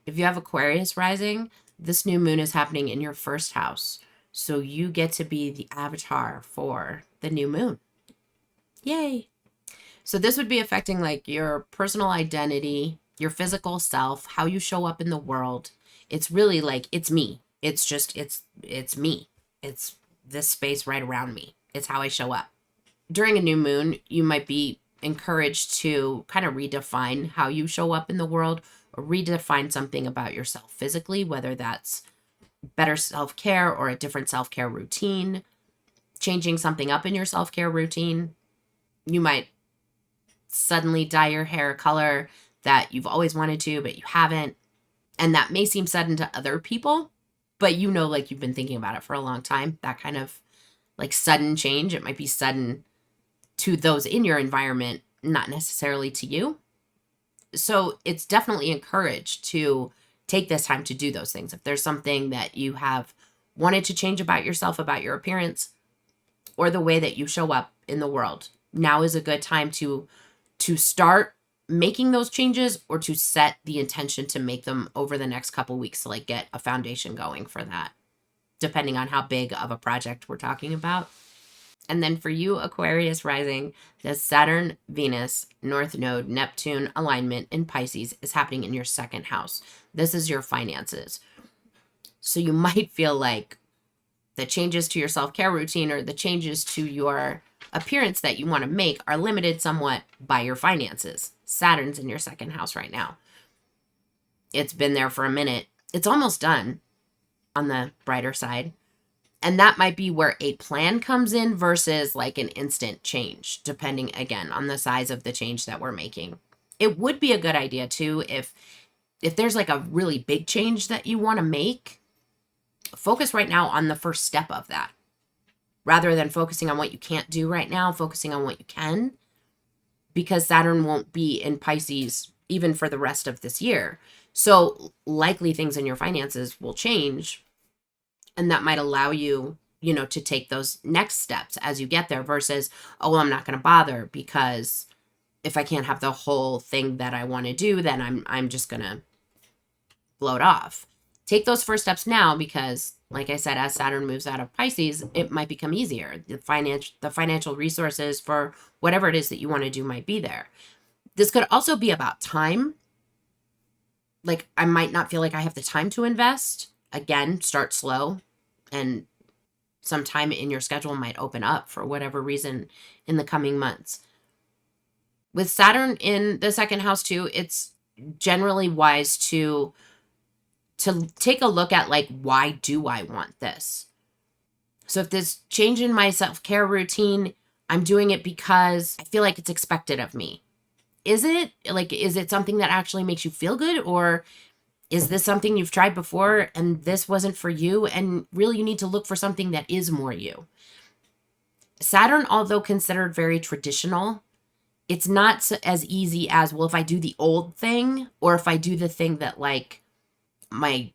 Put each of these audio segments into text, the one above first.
If you have Aquarius rising, this new moon is happening in your first house. So you get to be the avatar for the new moon. Yay. So this would be affecting like your personal identity, your physical self, how you show up in the world. It's really like, it's me. It's just, it's me. It's this space right around me. It's how I show up. During a new moon, you might be encouraged to kind of redefine how you show up in the world, or redefine something about yourself physically, whether that's better self-care or a different self-care routine, changing something up in your self-care routine. You might suddenly dye your hair a color that you've always wanted to, but you haven't. And that may seem sudden to other people, but you know, like you've been thinking about it for a long time. That kind of like sudden change, it might be sudden to those in your environment, not necessarily to you. So it's definitely encouraged to take this time to do those things. If there's something that you have wanted to change about yourself, about your appearance, or the way that you show up in the world, now is a good time to start making those changes, or to set the intention to make them over the next couple weeks to like get a foundation going for that, depending on how big of a project we're talking about. And then for you, Aquarius rising, the Saturn, Venus, North Node, Neptune alignment in Pisces is happening in your second house. This is your finances. So you might feel like the changes to your self-care routine or the changes to your appearance that you want to make are limited somewhat by your finances. Saturn's in your second house right now. It's been there for a minute. It's almost done on the brighter side. And that might be where a plan comes in versus like an instant change, depending again on the size of the change that we're making. It would be a good idea too, if there's like a really big change that you want to make, focus right now on the first step of that. Rather than focusing on what you can't do right now, focusing on what you can, because Saturn won't be in Pisces even for the rest of this year. So likely things in your finances will change. And that might allow you, to take those next steps as you get there versus, oh, well, I'm not going to bother because if I can't have the whole thing that I want to do, then I'm just going to blow it off. Take those first steps now because, like I said, as Saturn moves out of Pisces, it might become easier. The financial resources for whatever it is that you want to do might be there. This could also be about time. Like I might not feel like I have the time to invest. Again, start slow. And some time in your schedule might open up for whatever reason in the coming months. With Saturn in the second house too, it's generally wise to take a look at like, why do I want this? So if this change in my self-care routine, I'm doing it because I feel like it's expected of me. Is it something that actually makes you feel good, or is this something you've tried before and this wasn't for you? And really you need to look for something that is more you. Saturn, although considered very traditional, it's not as easy as, well, if I do the old thing, or if I do the thing that like my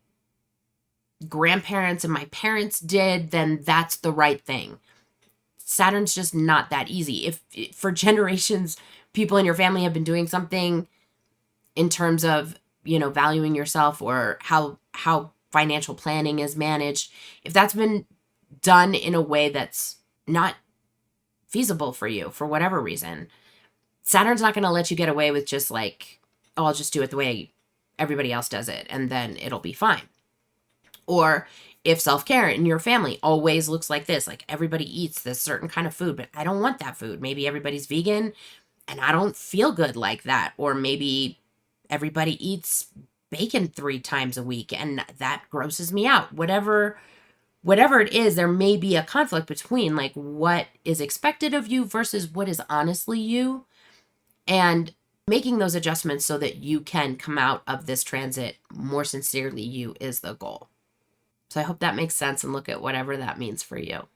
grandparents and my parents did, then that's the right thing. Saturn's just not that easy. If for generations, people in your family have been doing something in terms of valuing yourself or how financial planning is managed, if that's been done in a way that's not feasible for you for whatever reason, Saturn's not going to let you get away with just like, oh, I'll just do it the way everybody else does it and then it'll be fine. Or if self-care in your family always looks like this, like everybody eats this certain kind of food, but I don't want that food. Maybe everybody's vegan and I don't feel good like that. Or maybe everybody eats bacon 3 times a week and that grosses me out. Whatever it is, there may be a conflict between like what is expected of you versus what is honestly you, and making those adjustments so that you can come out of this transit more sincerely you is the goal. So I hope that makes sense, and look at whatever that means for you.